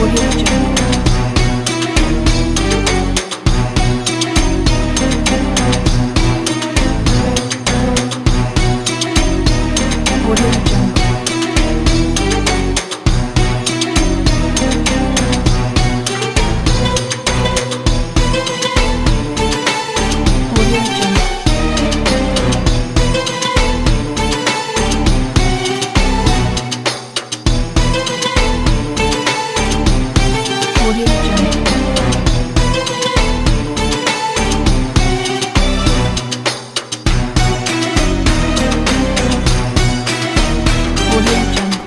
Audio Jungle. Audio Jungle. Audio Jungle. Audio Jungle. Audio Jungle.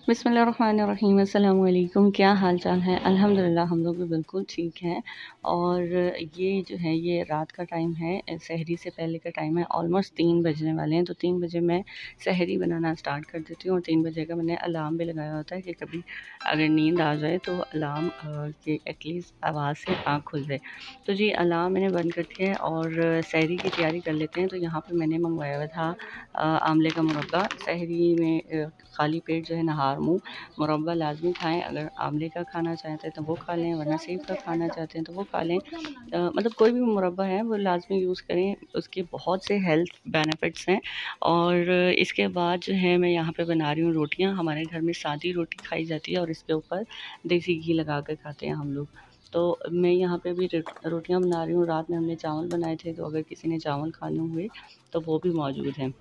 बिस्मिल्लाहिर्रहमानिर्रहीम। अस्सलाम वालेकुम। क्या हाल चाल है? अल्हम्दुलिल्लाह हम लोग भी बिल्कुल ठीक हैं। और ये जो है ये रात का टाइम है, सहरी से पहले का टाइम है। ऑलमोस्ट 3 बजने वाले हैं, तो 3 बजे मैं सहरी बनाना स्टार्ट कर देती हूँ। और 3 बजे का मैंने अलार्म भी लगाया होता है कि कभी अगर नींद आ जाए तो अलार्म कि एटलीस्ट आवाज़ से आँख खुल जाए। तो जी अलार्म मैंने बंद कर दिया है और सहरी की तैयारी कर लेते हैं। तो यहाँ पर मैंने मंगवाया हुआ था आमले का मुरब्बा। सहरी में खाली पेट जो है नहार मुँह मुरब्बा लाज़मी खाएँ। अगर आमले का खाना चाहते हैं तो वो खा लें, वरना सेब का खाना चाहते हैं तो वो खा लें। मतलब कोई भी मुरब्बा है वो लाज़मी यूज़ करें, उसके बहुत से हेल्थ बेनिफिट्स हैं। और इसके बाद जो है मैं यहाँ पे बना रही हूँ रोटियाँ। हमारे घर में सादी रोटी खाई जाती है और इसके ऊपर देसी घी लगा कर खाते हैं हम लोग। तो मैं यहाँ पे भी रोटियाँ बना रही हूँ। रात में हमने चावल बनाए थे, तो अगर किसी ने चावल खाने हुए तो वो भी मौजूद हैं।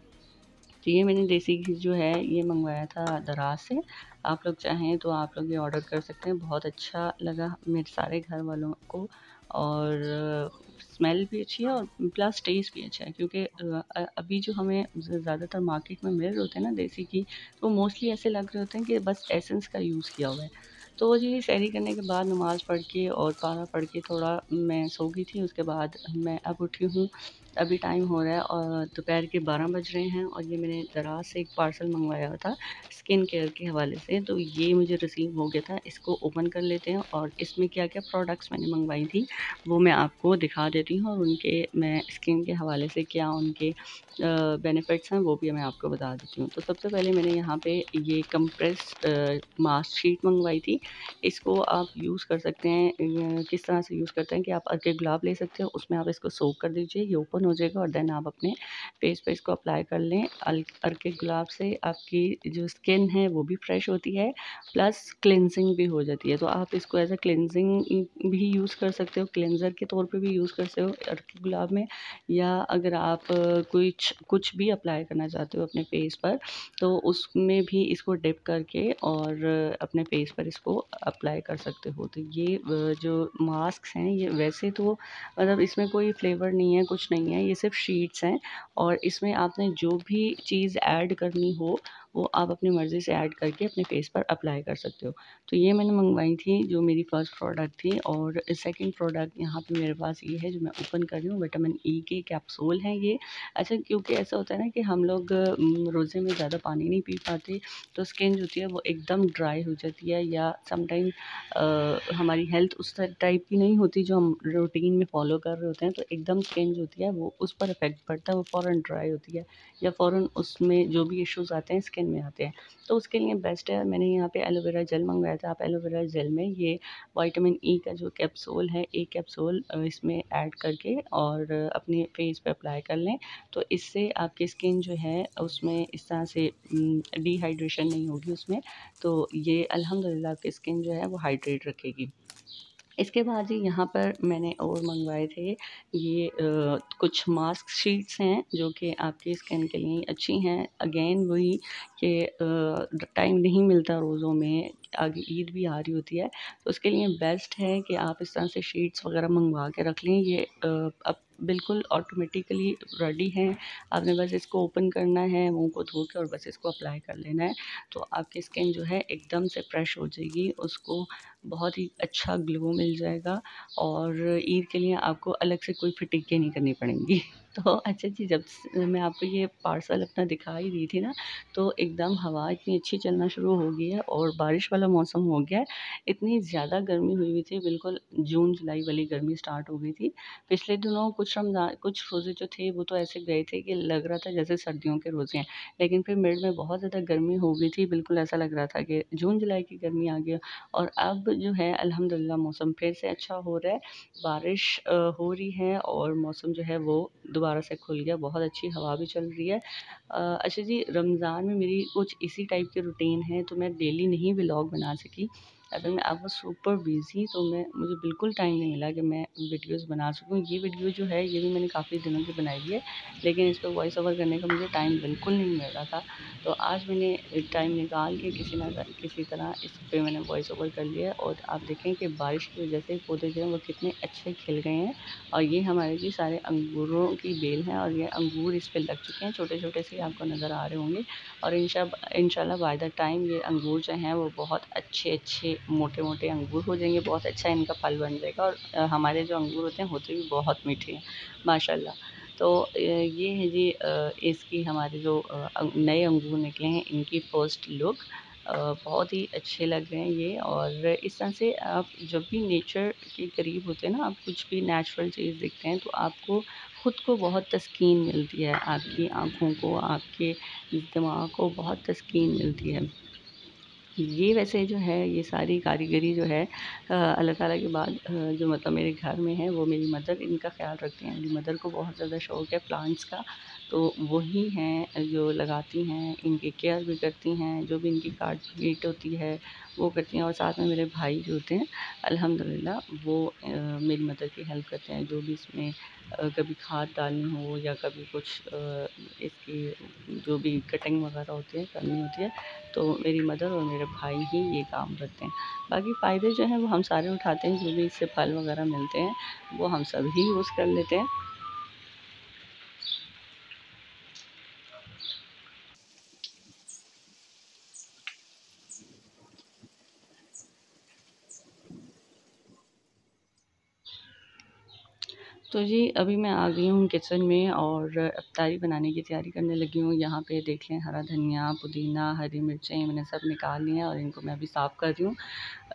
तो ये मैंने देसी घी जो है ये मंगवाया था दराज से। आप लोग चाहें तो आप लोग ये ऑर्डर कर सकते हैं। बहुत अच्छा लगा मेरे सारे घर वालों को। और स्मेल भी अच्छी है और प्लस टेस्ट भी अच्छा है, क्योंकि अभी जो हमें ज़्यादातर मार्केट में मिल रहे होते हैं ना देसी घी, तो मोस्टली ऐसे लग रहे होते हैं कि बस एसेंस का यूज़ किया हुआ है। तो जी सहरी करने के बाद नमाज़ पढ़ के और पारा पढ़ के थोड़ा मैं सो गई थी। उसके बाद मैं अब उठी हूँ। अभी टाइम हो रहा है और दोपहर के 12 बज रहे हैं। और ये मैंने दराज से एक पार्सल मंगवाया हुआ था स्किन केयर के हवाले से, तो ये मुझे रिसीव हो गया था। इसको ओपन कर लेते हैं और इसमें क्या क्या प्रोडक्ट्स मैंने मंगवाई थी वो मैं आपको दिखा देती हूँ। और उनके मैं स्किन के हवाले से क्या उनके बेनिफिट्स हैं वो भी मैं आपको बता देती हूँ। तो सबसे पहले मैंने यहाँ पे ये कंप्रेस मास्क शीट मंगवाई थी। इसको आप यूज़ कर सकते हैं। किस तरह से यूज़ करते हैं कि आप अर्के गुलाब ले सकते हो, उसमें आप इसको सोक कर दीजिए, ये ओपन हो जाएगा और देन आप अपने फेस पे इसको अप्लाई कर लें। अर्के गुलाब से आपकी जो स्किन है वो भी फ्रेश होती है, प्लस क्लिनजिंग भी हो जाती है। तो आप इसको एज अ क्लिनजिंग भी यूज़ कर सकते हो, क्लिनज़र के तौर पे भी यूज़ कर सकते हो अर्के गुलाब में। या अगर आप कुछ भी अप्लाई करना चाहते हो अपने फेस पर, तो उसमें भी इसको डिप करके और अपने फेस पर इसको अप्लाई कर सकते हो। तो ये जो मास्क हैं ये वैसे तो मतलब इसमें कोई फ्लेवर नहीं है, कुछ नहीं है, ये सिर्फ शीट्स हैं। और इसमें आपने जो भी चीज़ ऐड करनी हो वो आप अपनी मर्ज़ी से ऐड करके अपने फेस पर अप्लाई कर सकते हो। तो ये मैंने मंगवाई थी, जो मेरी फ़र्स्ट प्रोडक्ट थी। और सेकंड प्रोडक्ट यहाँ पे मेरे पास ये है जो मैं ओपन कर रही हूँ। विटामिन ई के कैप्सूल हैं ये। अच्छा, क्योंकि ऐसा होता है ना कि हम लोग रोज़े में ज़्यादा पानी नहीं पी पाते, तो स्किन जो होती है वो एकदम ड्राई हो जाती है। या समटाइम हमारी हेल्थ उस टाइप की नहीं होती जो हम रूटीन में फॉलो कर रहे होते हैं, तो एकदम स्किन जो होती है वो उस पर इफेक्ट पड़ता है, वो फ़ौरन ड्राई होती है या फ़ौरन उसमें जो भी इश्यूज आते हैं स्किन में आते हैं। तो उसके लिए बेस्ट है। मैंने यहाँ पे एलोवेरा जेल मंगवाया था। आप एलोवेरा जेल में ये विटामिन ई का जो कैप्सूल है, एक कैप्सूल इसमें ऐड करके और अपने फेस पे अप्लाई कर लें। तो इससे आपकी स्किन जो है उसमें इस तरह से डिहाइड्रेशन नहीं होगी उसमें। तो ये अल्हम्दुलिल्लाह आपकी स्किन जो है वो हाइड्रेट रखेगी। इसके बाद ही यहाँ पर मैंने और मंगवाए थे ये कुछ मास्क शीट्स हैं जो कि आपकी स्किन के लिए अच्छी हैं। अगेन वही कि टाइम नहीं मिलता रोज़ों में, आगे ईद भी आ रही होती है, तो उसके लिए बेस्ट है कि आप इस तरह से शीट्स वगैरह मंगवा के रख लें। ये अब बिल्कुल ऑटोमेटिकली रेडी हैं। आपने बस इसको ओपन करना है, मुंह को धो के और बस इसको अप्लाई कर लेना है। तो आपकी स्किन जो है एकदम से फ्रेश हो जाएगी, उसको बहुत ही अच्छा ग्लो मिल जाएगा। और ईद के लिए आपको अलग से कोई फिटिंग नहीं करनी पड़ेंगी। तो अच्छा जी, जब मैं आपको ये पार्सल अपना दिखा ही रही थी ना, तो एकदम हवा इतनी अच्छी चलना शुरू हो गई है और बारिश वाला मौसम हो गया है। इतनी ज़्यादा गर्मी हुई हुई थी, बिल्कुल जून जुलाई वाली गर्मी स्टार्ट हो गई थी। पिछले दिनों कुछ रोज़े जो थे वो तो ऐसे गए थे कि लग रहा था जैसे सर्दियों के रोज़े हैं। लेकिन फिर मिड में बहुत ज़्यादा गर्मी हो गई थी, बिल्कुल ऐसा लग रहा था कि जून जुलाई की गर्मी आ गई है। और अब जो है अल्हम्दुलिल्लाह मौसम फिर से अच्छा हो रहा है। बारिश हो रही है और मौसम जो है वो दोबारा से खुल गया, बहुत अच्छी हवा भी चल रही है। अच्छा जी, रमज़ान में मेरी कुछ इसी टाइप की रूटीन है, तो मैं डेली नहीं व्लॉग बना सकी। अगर मैं आई वाज़ सुपर बिज़ी, तो मुझे बिल्कुल टाइम नहीं मिला कि मैं वीडियोज़ बना सकूँ। ये वीडियो जो है ये भी मैंने काफ़ी दिनों की बनाई हुई है, लेकिन इस पे वॉइस ओवर करने का मुझे टाइम बिल्कुल नहीं मिल रहा था। तो आज मैंने टाइम निकाल के किसी तरह इस पे मैंने वॉइस ओवर कर लिया है और आप देखें कि बारिश की वज़ह से पौधे जो हैं वो कितने अच्छे खिल गए हैं। और ये हमारे जी सारे अंगूरों की बेल हैं और ये अंगूर इस पे लग चुके हैं, छोटे-छोटे से आपको नज़र आ रहे होंगे। और इंशाल्लाह बाय द टाइम ये अंगूर जो हैं वो बहुत अच्छे-अच्छे मोटे-मोटे अंगूर हो जाएँगे, बहुत अच्छा इनका फल बन जाएगा। और हमारे जो अंगूर होते भी बहुत मीठे हैं, माशाल्लाह। तो ये है जी इसकी हमारे जो नए अंगूर निकले हैं इनकी फर्स्ट लुक। बहुत ही अच्छे लग रहे हैं ये। और इस तरह से आप जब भी नेचर के करीब होते हैं ना, आप कुछ भी नेचुरल चीज़ देखते हैं तो आपको खुद को बहुत तस्कीन मिलती है, आपकी आँखों को, आपके दिमाग को बहुत तस्कीन मिलती है। ये वैसे जो है ये सारी कारीगरी जो है अल्लाह ताला के बाद जो मतलब मेरे घर में है वो मेरी मदर इनका ख़्याल रखती हैं। मेरी मदर को बहुत ज़्यादा शौक है प्लांट्स का, तो वही हैं जो लगाती हैं, इनकी केयर भी करती हैं, जो भी इनकी काट-पीट होती है वो करती हैं। और साथ में मेरे भाई जो होते हैं अल्हम्दुलिल्लाह वो मेरी मदर की हेल्प करते हैं, जो भी इसमें कभी खाद डालनी हो या कभी कुछ इसकी जो भी कटिंग वगैरह होती है करनी होती है, तो मेरी मदर और मेरे भाई ही ये काम करते हैं। बाकी फ़ायदे जो हैं वो हम सारे उठाते हैं, जो भी इससे फल वगैरह मिलते हैं वो हम सभी यूज़ कर लेते हैं। तो जी अभी मैं आ गई हूँ किचन में और इफ्तारी बनाने की तैयारी करने लगी हूँ। यहाँ पे देख लें, हरा धनिया, पुदीना, हरी मिर्चें मैंने सब निकाल ली हैं और इनको मैं अभी साफ़ कर रही हूँ।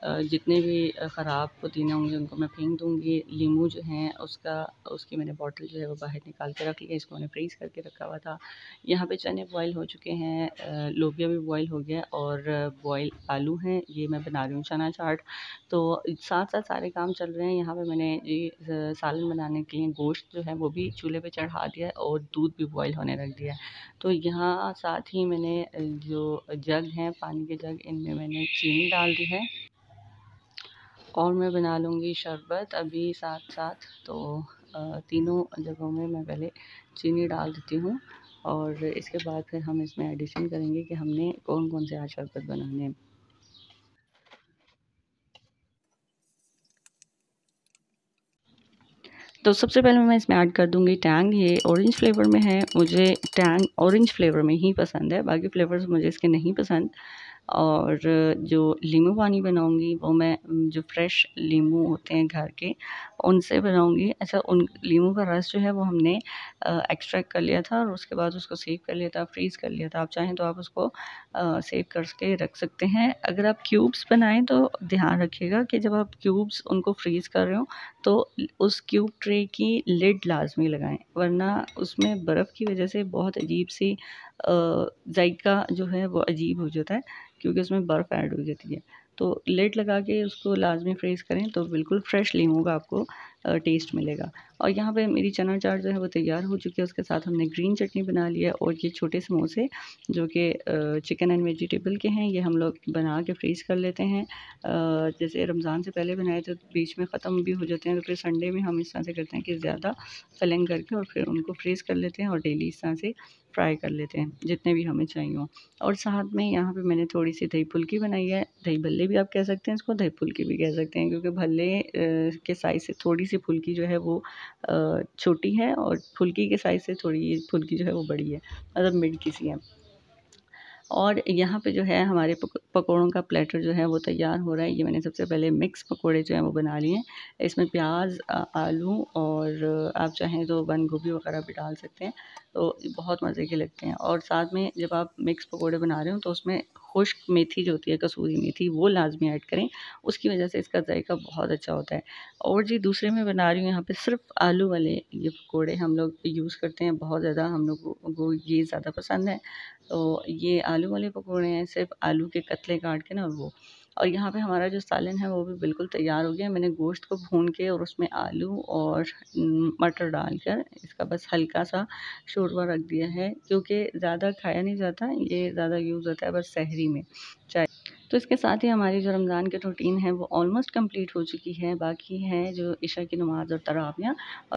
जितने भी ख़राब पुदीना होंगे उनको मैं फेंक दूँगी। लीमू जो हैं उसकी मैंने बॉटल जो है वो बाहर निकाल के रख ली है, इसको मैंने फ्रीज़ करके रखा हुआ था। यहाँ पे चने बॉयल हो चुके हैं, लोबिया भी बॉयल हो गया और बॉयल आलू हैं, ये मैं बना रही हूँ चना चाट। तो साथ-साथ सारे काम चल रहे हैं। यहाँ पे मैंने ये सालन बनाने के लिए गोश्त जो है वो भी चूल्हे पे चढ़ा दिया है और दूध भी बॉयल होने रख दिया है। तो यहाँ साथ ही मैंने जो जग हैं, पानी के जग, इनमें मैंने चीनी डाल दी है और मैं बना लूँगी शरबत अभी साथ-साथ। तो तीनों जगहों में मैं पहले चीनी डाल देती हूँ और इसके बाद फिर हम इसमें एडिशन करेंगे कि हमने कौन-कौन से आज शरबत बनाने हैं। तो सबसे पहले मैं इसमें ऐड कर दूँगी टैंग। ये ऑरेंज फ्लेवर में है, मुझे टैंग ऑरेंज फ्लेवर में ही पसंद है, बाकी फ्लेवर्स मुझे इसके नहीं पसंद। और जो नींबू पानी बनाऊँगी वो मैं जो फ्रेश नींबू होते हैं घर के, उनसे बनाऊँगी। अच्छा, उन नींबू का रस जो है वो हमने एक्सट्रैक्ट कर लिया था और उसके बाद उसको सेव कर लिया था, फ्रीज़ कर लिया था। आप चाहें तो आप उसको सेव करके रख सकते हैं। अगर आप क्यूब्स बनाएँ तो ध्यान रखिएगा कि जब आप क्यूब्स उनको फ्रीज़ कर रहे हो तो उस क्यूब ट्रे की लिड लाज़मी लगाएँ, वरना उसमें बर्फ़ की वज़ह से बहुत अजीब-सी जायका जो है वो अजीब हो जाता है, क्योंकि उसमें बर्फ़ ऐड हो जाती है। तो लिड लगा के उसको लाज़मी फ्रीज़ करें तो बिल्कुल फ्रेश नींबू का आपको टेस्ट मिलेगा। और यहाँ पे मेरी चना चाट जो है वो तैयार हो चुकी है, उसके साथ हमने ग्रीन चटनी बना ली है और ये छोटे समोसे जो कि चिकन एंड वेजिटेबल के हैं, ये हम लोग बना के फ्रीज़ कर लेते हैं। जैसे रमज़ान से पहले बनाए तो बीच में ख़त्म भी हो जाते हैं, तो फिर संडे में हम इस तरह से करते हैं कि ज़्यादा फिलिंग करके और फिर उनको फ्रीज़ कर लेते हैं और डेली इस तरह से फ्राई कर लेते हैं, जितने भी हमें चाहिए हों। और साथ में यहाँ पे मैंने थोड़ी-सी दही फुल्की बनाई है, दही भल्ले भी आप कह सकते हैं इसको, दही फुल्की भी कह सकते हैं, क्योंकि भल्ले के साइज़ से थोड़ी-सी फुल्की जो है वो छोटी है और फुल्की के साइज़ से थोड़ी फुल्की जो है वो बड़ी है, मतलब मिड की सी है। और यहाँ पे जो है हमारे पकौड़ों का प्लेटर जो है वो तैयार हो रहा है। ये मैंने सबसे पहले मिक्स पकौड़े जो हैं वो बना लिए हैं। इसमें प्याज, आलू और आप चाहें तो बंद गोभी वगैरह भी डाल सकते हैं, तो बहुत मज़े के लगते हैं। और साथ में जब आप मिक्स पकौड़े बना रहे हो तो उसमें खुश्क मेथी जो होती है, कसूरी मेथी, वो लाजमी ऐड करें, उसकी वजह से इसका जायका बहुत अच्छा होता है। और जी दूसरे में बना रही हूँ यहाँ पे सिर्फ आलू वाले ये पकौड़े हम लोग यूज़ करते हैं, बहुत ज़्यादा हम लोग को ये ज़्यादा पसंद है। तो ये आलू वाले पकौड़े हैं, सिर्फ आलू के कतले काट के ना वो। और यहाँ पे हमारा जो सालन है वो भी बिल्कुल तैयार हो गया। मैंने गोश्त को भून के और उसमें आलू और मटर डालकर इसका बस हल्का सा शोरबा रख दिया है, क्योंकि ज़्यादा खाया नहीं जाता, ये ज़्यादा यूज़ होता है बस सहरी में चाय। तो इसके साथ ही हमारी जो रमज़ान की रूटीन है वो ऑलमोस्ट कंप्लीट हो चुकी है। बाकी है जो इशा की नमाज़ और तरावियाँ।